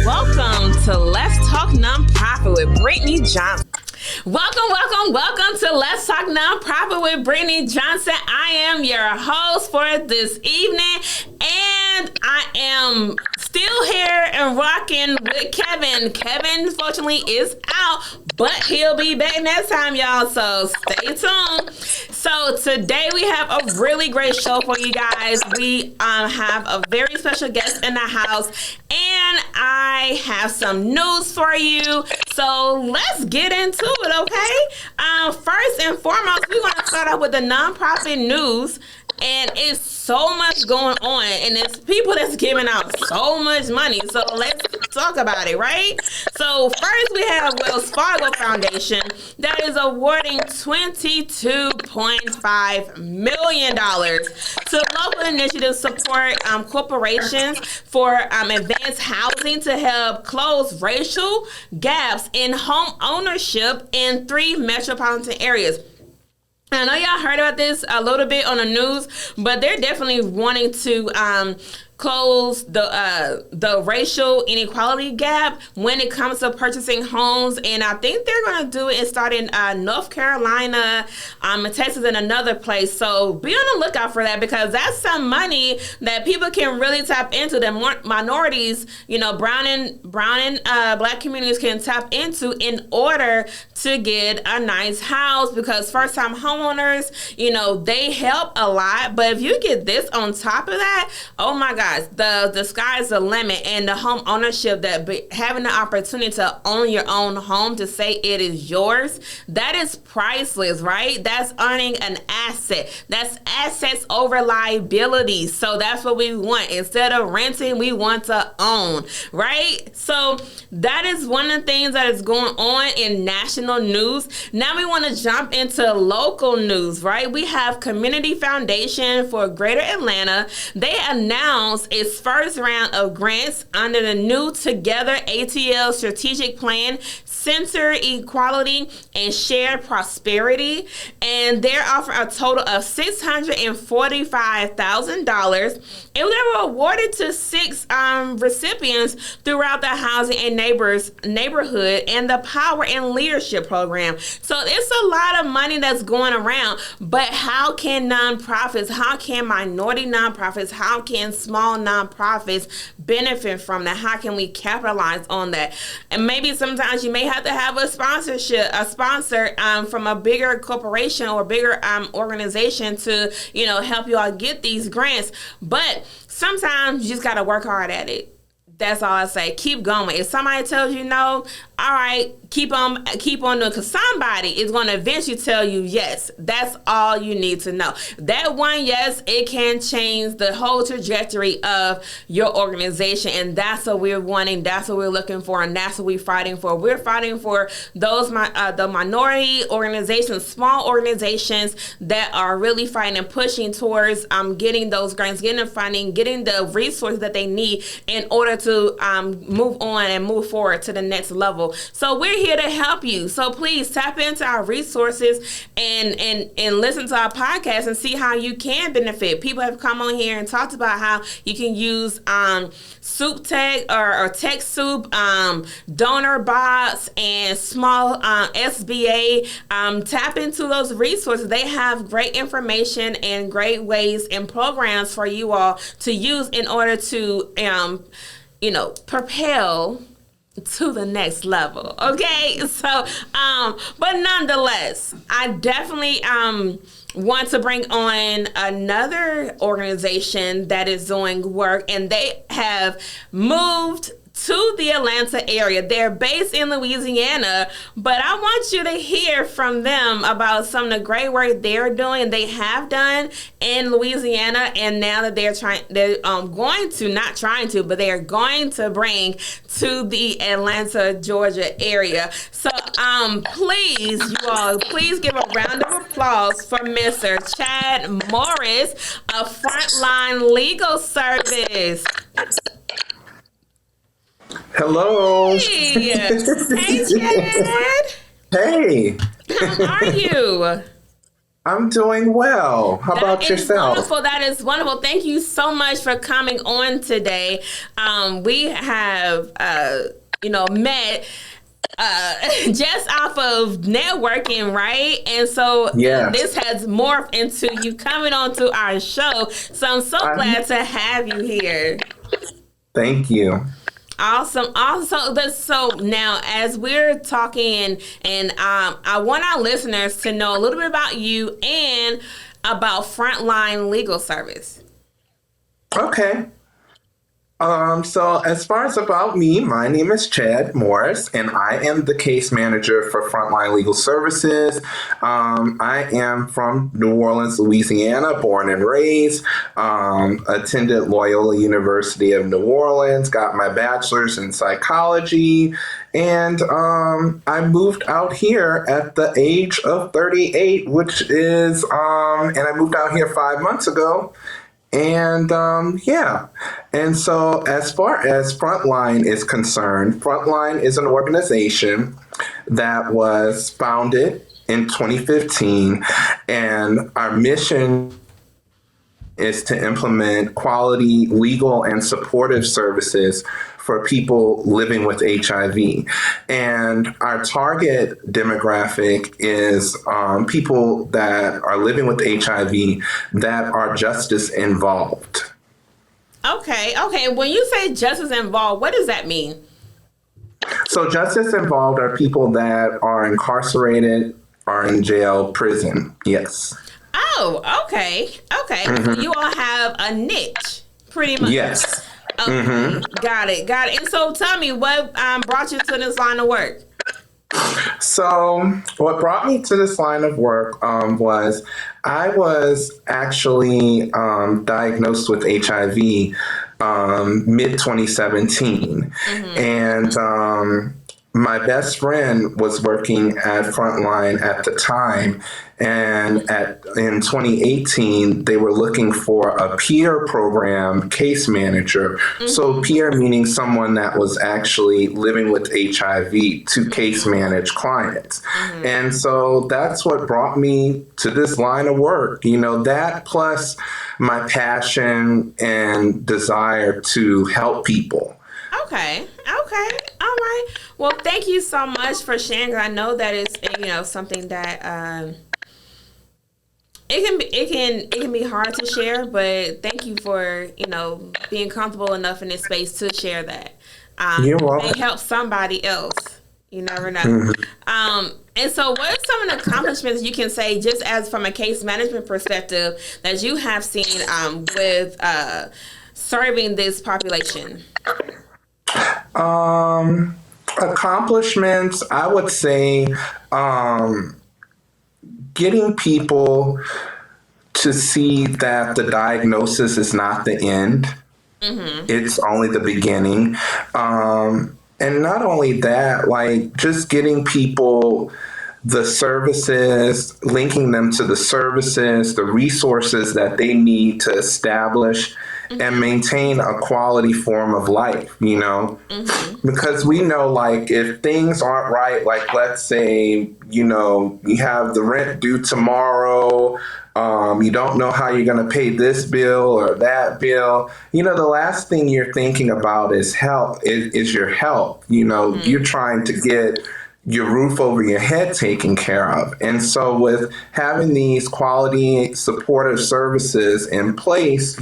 Welcome to Let's Talk Nonprofit with Brittany Johnson. Welcome to Let's Talk Nonprofit with Brittany Johnson. I am your host for this evening, and I am still here and rocking with Kevin. Kevin, fortunately, is out, but he'll be back next time, y'all, so stay tuned. So today we have a really great show for you guys. We have a very special guest in the house, and I have some news for you. So let's get into it, okay? First and foremost, we want to start out with the nonprofit news. And it's so much going on, and it's people that's giving out so much money. So let's talk about it, right? So first we have Wells Fargo Foundation that is awarding $22.5 million to local initiatives support corporations for advanced housing to help close racial gaps in home ownership in 3 metropolitan areas. I know y'all heard about this a little bit on the news, but they're definitely wanting to close the racial inequality gap when it comes to purchasing homes, and I think they're going to do it and start in North Carolina, Texas, and another place. So be on the lookout for that, because that's some money that people can really tap into. The minorities, brown and black communities can tap into in order to get a nice house, because first-time homeowners, they help a lot. But if you get this on top of that, oh my gosh, the sky's the limit. And the home ownership, having the opportunity to own your own home, to say it is yours, that is priceless, right? That's earning an asset. That's assets over liabilities. So that's what we want. Instead of renting, we want to own, right? So that is one of the things that is going on in national news. Now we want to jump into local news, right? We have Community Foundation for Greater Atlanta. They announced its first round of grants under the new Together ATL strategic plan, Center Equality and Shared Prosperity, and they're offering a total of $645,000, and they were awarded to 6 recipients throughout the housing and neighborhood and the Power and Leadership program. So it's a lot of money that's going around, but how can nonprofits, how can minority nonprofits, how can small nonprofits benefit from that? How can we capitalize on that? And maybe sometimes you may have to have a sponsor from a bigger corporation or bigger organization to, help you all get these grants. But sometimes you just got to work hard at it. That's all I say. Keep going. If somebody tells you no, all right, keep on doing, because somebody is going to eventually tell you yes. That's all you need to know. That one yes, it can change the whole trajectory of your organization, and that's what we're wanting. That's what we're looking for, and that's what we're fighting for. We're fighting for those the minority organizations, small organizations that are really fighting and pushing towards getting those grants, getting the funding, getting the resources that they need in order to move on and move forward to the next level. So we're here to help you. So please tap into our resources and listen to our podcast and see how you can benefit. People have come on here and talked about how you can use Soup Tech or TechSoup, Donor Box, and small SBA. Tap into those resources. They have great information and great ways and programs for you all to use in order to propel to the next level. Okay, so but nonetheless, I definitely want to bring on another organization that is doing work, and they have moved to the Atlanta area. They're based in Louisiana, but I want you to hear from them about some of the great work they're doing, they have done in Louisiana, and now that they are going to bring to the Atlanta, Georgia area. So please give a round of applause for Mr. Chad Morris of Frontline Legal Services. Hello. Hey, hey, Chad. Hey. How are you? I'm doing well. How That about is yourself? wonderful. That is wonderful. Thank you so much for coming on today. We have, met just off of networking, right? And so Yes. this has morphed into you coming on to our show. So I'm so glad to have you here. Thank you. Awesome. So now, as we're talking, and I want our listeners to know a little bit about you and about Frontline Legal Service. Okay. So as far as about me, my name is Chad Morris, and I am the case manager for Frontline Legal Services. I am from New Orleans, Louisiana, born and raised. Attended Loyola University of New Orleans, got my bachelor's in psychology, and I moved out here at the age of 38, which is, and I moved out here 5 months ago. And yeah, and so as far as Frontline is concerned, Frontline is an organization that was founded in 2015, and our mission is to implement quality legal and supportive services for people living with HIV. And our target demographic is people that are living with HIV that are justice involved. Okay. When you say justice involved, what does that mean? So justice involved are people that are incarcerated, are in jail, prison. Yes. Oh, okay. So you all have a niche, pretty much. Yes. Okay. Got it. And so tell me, what brought you to this line of work? So what brought me to this line of work was I was actually diagnosed with HIV mid-2017. And my best friend was working at Frontline at the time. And in 2018, they were looking for a peer program case manager. So peer meaning someone that was actually living with HIV to case manage clients. And so that's what brought me to this line of work. You know, that plus my passion and desire to help people. Okay. All right. Well, thank you so much for sharing. 'Cause I know that is, something that it can be hard to share, but thank you for, being comfortable enough in this space to share that. You're welcome. It helps somebody else. You never know. And so what are some of the accomplishments you can say, just as from a case management perspective, that you have seen with serving this population? Accomplishments, I would say, getting people to see that the diagnosis is not the end. It's only the beginning. And not only that, like just getting people the services, linking them to the services, the resources that they need to establish and maintain a quality form of life, because we know, like, if things aren't right, like, let's say, you have the rent due tomorrow, you don't know how you're going to pay this bill or that bill, the last thing you're thinking about is health, is your health. You're trying to get your roof over your head taken care of. And so with having these quality supportive services in place,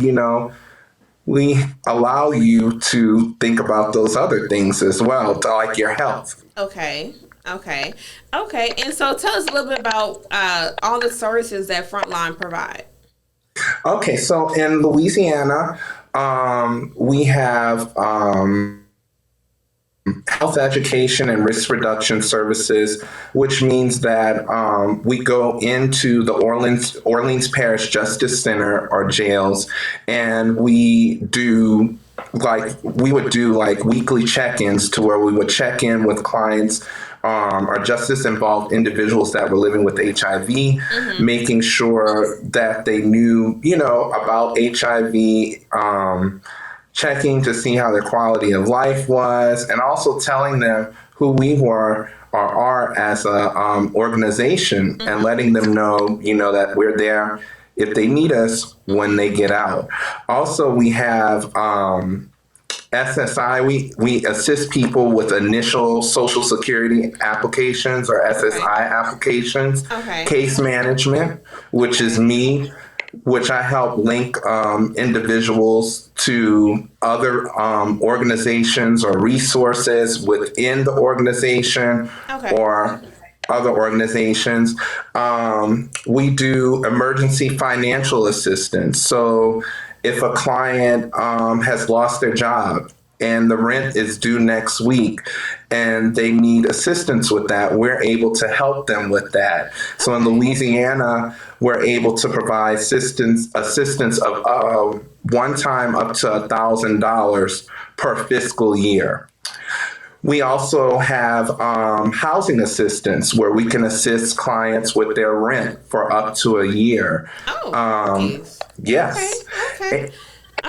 we allow you to think about those other things as well, like your health. Okay. And so tell us a little bit about all the services that Frontline provide. Okay, so in Louisiana, we have health education and risk reduction services, which means that we go into the Orleans Parish Justice Center or jails, and we would do weekly check-ins to where we would check in with clients or justice involved individuals that were living with HIV, making sure that they knew, about HIV, checking to see how their quality of life was, and also telling them who we were or are as a organization, and letting them know, that we're there if they need us when they get out. Also, we have SSI. We assist people with initial Social Security applications or SSI applications. Okay. Case management, which is me, which I help link individuals to other organizations or resources within the organization or other organizations. We do emergency financial assistance. So if a client has lost their job and the rent is due next week and they need assistance with that, we're able to help them with that. So in Louisiana, we're able to provide assistance of one time up to $1,000 per fiscal year. We also have housing assistance where we can assist clients with their rent for up to a year. Yes. Okay.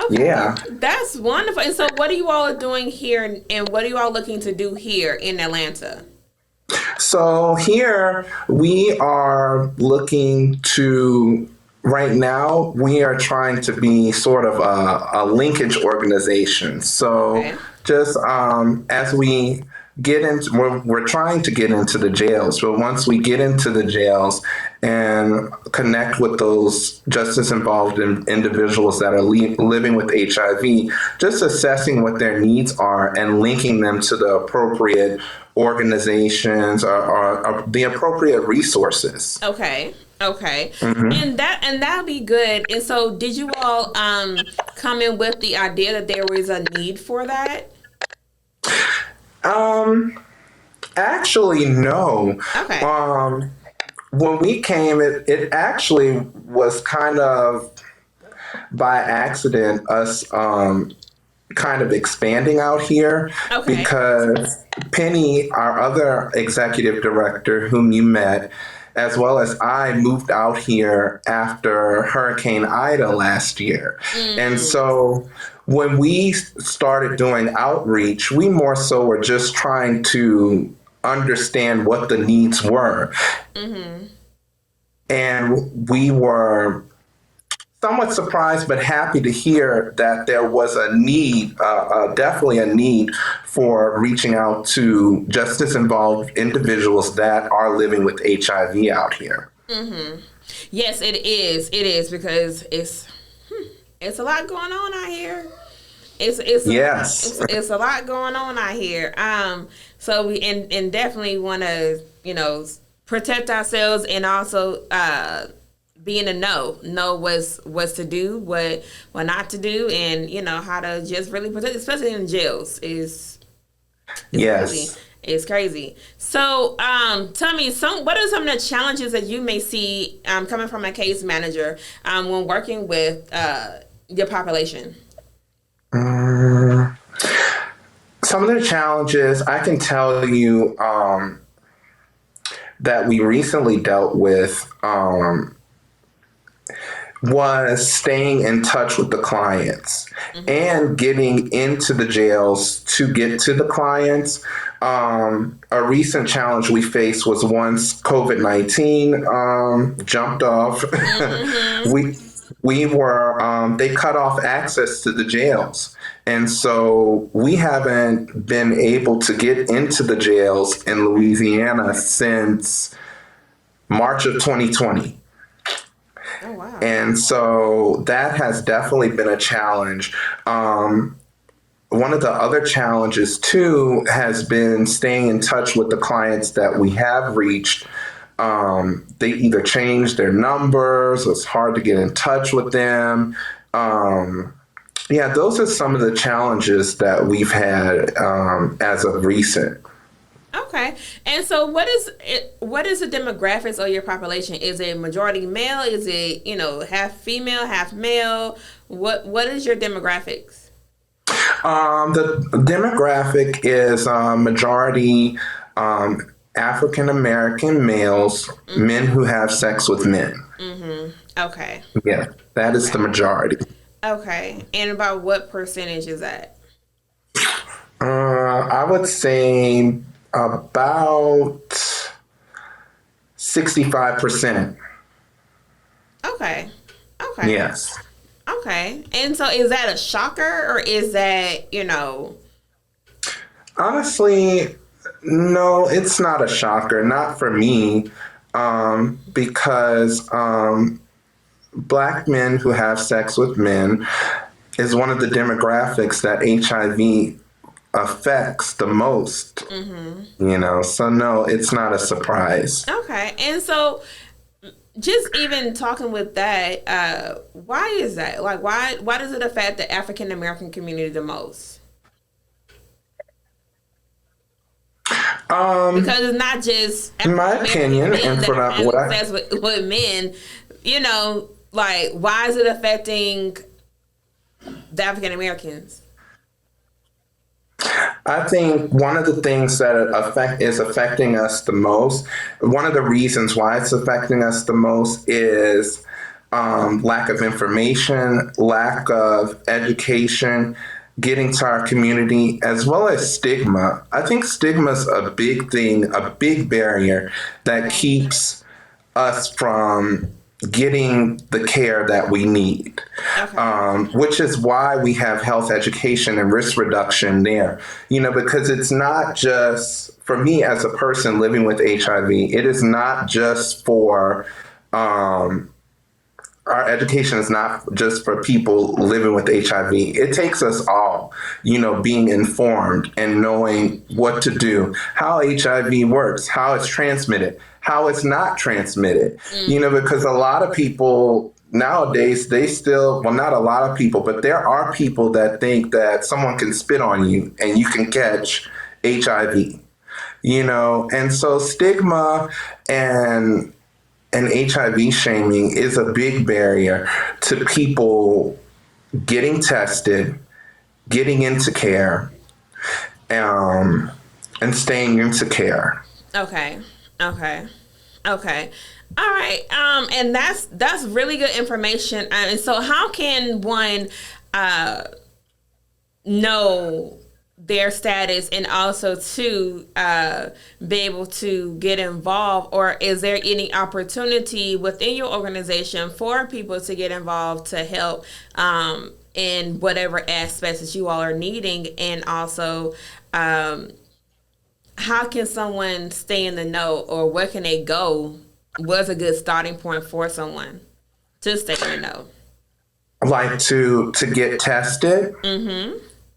Yeah. That's wonderful. And so what are you all doing here, and what are you all looking to do here in Atlanta? So here we are looking to, right now, we are trying to be sort of a linkage organization. So just as we get into, we're trying to get into the jails, but once we get into the jails and connect with those justice involved individuals that are living with HIV, just assessing what their needs are and linking them to the appropriate organizations or the appropriate resources. Okay. And that'll be good. And so did you all come in with the idea that there was a need for that? Actually, no. Okay. When we came, it actually was kind of by accident, us kind of expanding out here, because Penny, our other executive director, whom you met, as well as I, moved out here after Hurricane Ida last year. And so when we started doing outreach, we more so were just trying to understand what the needs were. And we were somewhat surprised but happy to hear that there was a need, definitely a need for reaching out to justice-involved individuals that are living with HIV out here. Yes, it is. It is, because it's a lot going on out here. It's a lot going on out here. So we and definitely want to protect ourselves, and also be in the know what's to do, what not to do, and how to just really protect, especially in jails. It's crazy. It's crazy. So tell me, what are some of the challenges that you may see coming from a case manager when working with your population? Some of the challenges I can tell you that we recently dealt with was staying in touch with the clients and getting into the jails to get to the clients. A recent challenge we faced was once COVID-19 jumped off, we were, they cut off access to the jails. And so we haven't been able to get into the jails in Louisiana since March of 2020. Oh, wow. And so that has definitely been a challenge. One of the other challenges, too, has been staying in touch with the clients that we have reached. They either changed their numbers, it's hard to get in touch with them. Those are some of the challenges that we've had as of recent. Okay. And so what is the demographics of your population? Is it majority male? Is it, half female, half male? What is your demographics? The demographic is majority African American males, men who have sex with men. Okay. Yeah, that is the majority. Okay. And about what percentage is that? I would say about 65%. Okay. Okay. Yes. Okay. And so is that a shocker or is that, Honestly, no, it's not a shocker. Not for me, because black men who have sex with men is one of the demographics that HIV affects the most. So no, it's not a surprise. Okay. And so just even talking with that, why is that? Like, why does it affect the African American community the most? Because it's not just In my opinion, and for what I sex with men, like, why is it affecting the African Americans? I think one of the things that is affecting us the most, one of the reasons why it's affecting us the most is lack of information, lack of education, getting to our community, as well as stigma. I think stigma is a big thing, a big barrier that keeps us from getting the care that we need, which is why we have health education and risk reduction there. Because it's not just, for me as a person living with HIV, it is not just for, our education is not just for people living with HIV. It takes us all, being informed and knowing what to do, how HIV works, how it's transmitted, how it's not transmitted, because a lot of people nowadays, they still, well, not a lot of people, but there are people that think that someone can spit on you and you can catch HIV, and so stigma and HIV shaming is a big barrier to people getting tested, getting into care, and staying into care. Okay. All right. And that's really good information. And so how can one know their status and also to be able to get involved, or is there any opportunity within your organization for people to get involved to help in whatever aspects that you all are needing? And also, how can someone stay in the know, or where can they go? What's a good starting point for someone to stay in the know? Like to get tested?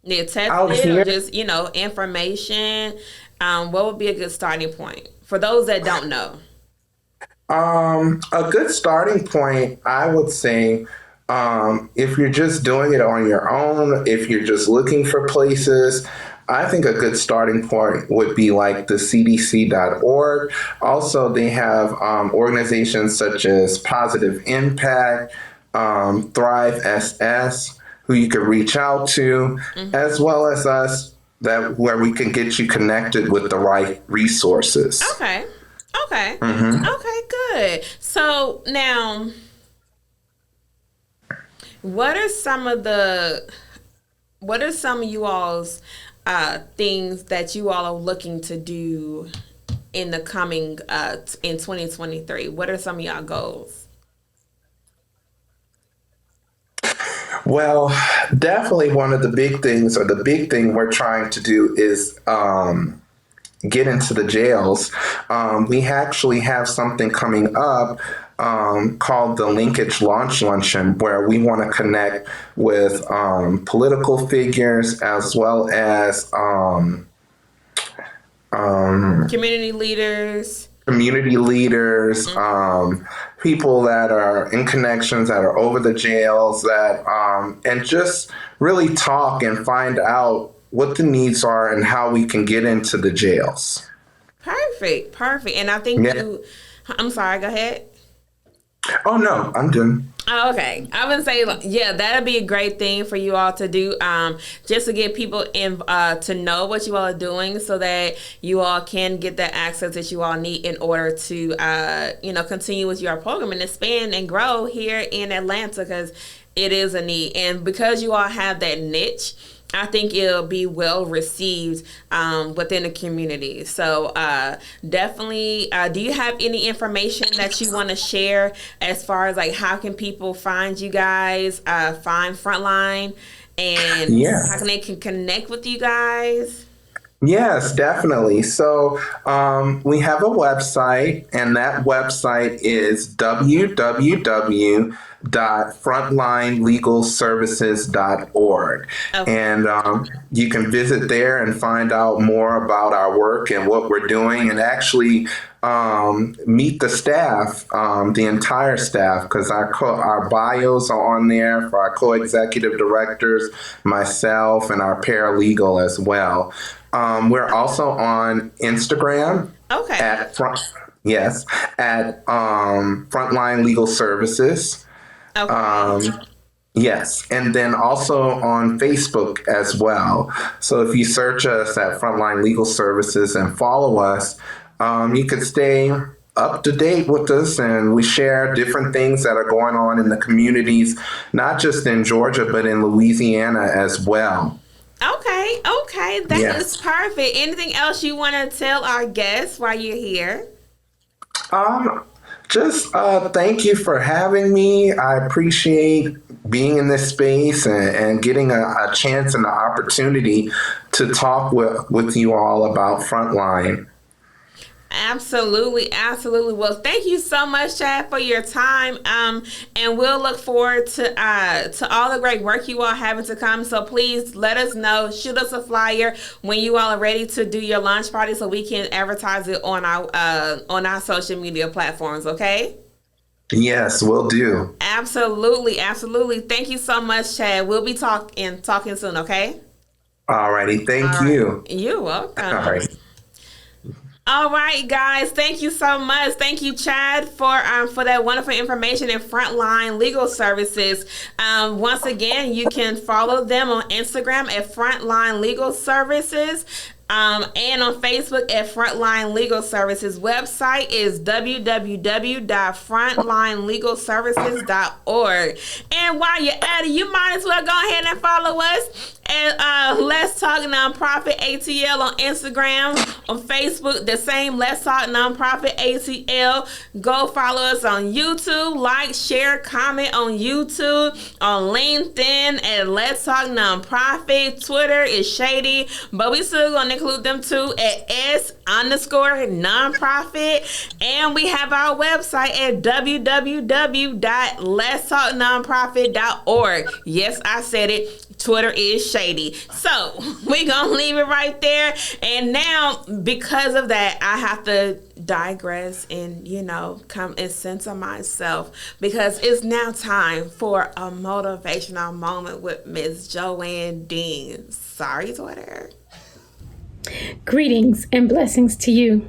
Yeah, tested or just, information. What would be a good starting point for those that don't know? A good starting point, I would say, if you're just doing it on your own, if you're just looking for places, I think a good starting point would be like the CDC.org. Also, they have organizations such as Positive Impact, Thrive SS, who you can reach out to, as well as us, where we can get you connected with the right resources. Okay, good. So now, what are some of you all's things that you all are looking to do in the coming in 2023? What are some of y'all goals? Well, definitely one of the big things, or the big thing we're trying to do, is get into the jails. We actually have something coming up called the Linkage Launch Luncheon, where we want to connect with political figures as well as community leaders, people that are in connections, that are over the jails, that and just really talk and find out what the needs are and how we can get into the jails. Perfect. And I think I'm sorry, go ahead. Oh, no, I'm done. Oh, okay. I would say, yeah, that'd be a great thing for you all to do, just to get people in to know what you all are doing, so that you all can get the access that you all need in order to, continue with your program and expand and grow here in Atlanta. Because It is a need. And because you all have that niche, I think it'll be well received within the community. So definitely, do you have any information that you want to share as far as like how can people find you guys, find Frontline, and how can they connect with you guys? Yes, definitely. So we have a website, and that website is www.frontlinelegalservices.org. Okay. And you can visit there and find out more about our work and what we're doing, and actually meet the staff, the entire staff, because our bios are on there for our co-executive directors, myself, and our paralegal as well. We're also on Instagram. Okay. At Frontline Legal Services. Okay. Yes, and then also on Facebook as well. So if you search us at Frontline Legal Services and follow us, you could stay up to date with us, and we share different things that are going on in the communities, not just in Georgia, but in Louisiana as well. Okay, that is perfect. Anything else you want to tell our guests while you're here? Just thank you for having me. I appreciate being in this space and getting a chance and the opportunity to talk with you all about Frontline. Absolutely. Well, thank you so much, Chad, for your time. And we'll look forward to all the great work you all having to come. So please let us know. Shoot us a flyer when you all are ready to do your launch party, so we can advertise it on our social media platforms. Okay. Yes, we'll do. Absolutely. Thank you so much, Chad. We'll be talking soon. Okay. All righty. Thank you. You're welcome. All right. All right, guys. Thank you so much. Thank you, Chad, for that wonderful information in Frontline Legal Services. Once again, you can follow them on Instagram at Frontline Legal Services. And on Facebook at Frontline Legal Services. Website is www.frontlinelegalservices.org. And while you're at it, you might as well go ahead and follow us at Let's Talk Nonprofit ATL on Instagram, on Facebook, the same Let's Talk Nonprofit ATL. Go follow us on YouTube, like, share, comment on YouTube, on LinkedIn at Let's Talk Nonprofit. Twitter is Shady, but we still gonna include them too at S_nonprofit. And we have our website at www.letstalknonprofit.org. Yes, I said it. Twitter is Shady. So we're going to leave it right there. And now, because of that, I have to digress and, come and censor myself, because it's now time for a motivational moment with Ms. Joanne Dean. Sorry, Twitter. Greetings and blessings to you.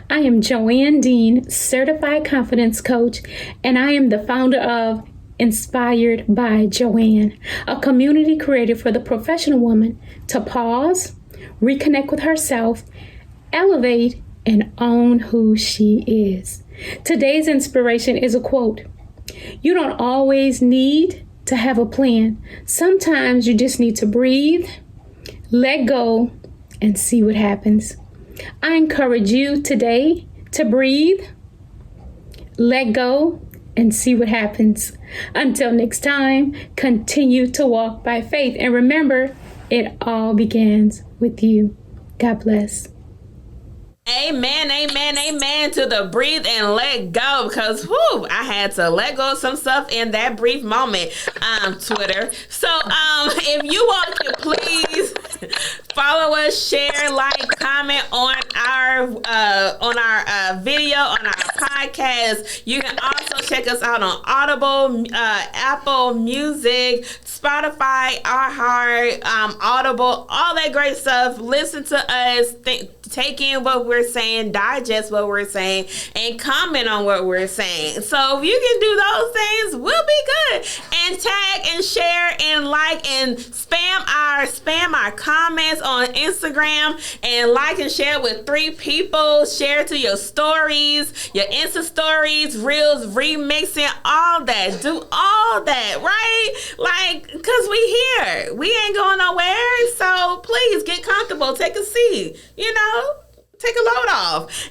I am Joanne Dean, certified confidence coach, and I am the founder of Inspired by Joanne, a community created for the professional woman to pause, reconnect with herself, elevate, and own who she is. Today's inspiration is a quote. You don't always need to have a plan. Sometimes you just need to breathe, let go, and see what happens. I encourage you today to breathe, let go, and see what happens. Until next time, continue to walk by faith. And remember, it all begins with you. God bless. Amen to the breathe and let go, because I had to let go of some stuff in that brief moment, Twitter. So if you all can please follow us, share, like, comment on our video, on our podcast. You can also check us out on Audible, Apple Music, Spotify, iHeart, Audible, all that great stuff. Listen to us, take in what we're saying, digest what we're saying, and comment on what we're saying. So if you can do those things, we'll be good. And tag and share and like and spam our comments on Instagram, and like and share with 3 people. Share to your stories, your Insta stories, reels, remixing, all that. Do all that, right? Like, because we here. We ain't going nowhere. So please get comfortable. Take a seat. Take a load off.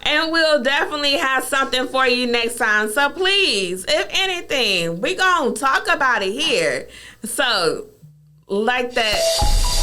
And we'll definitely have something for you next time. So please, if anything, we gonna talk about it here. So, like that.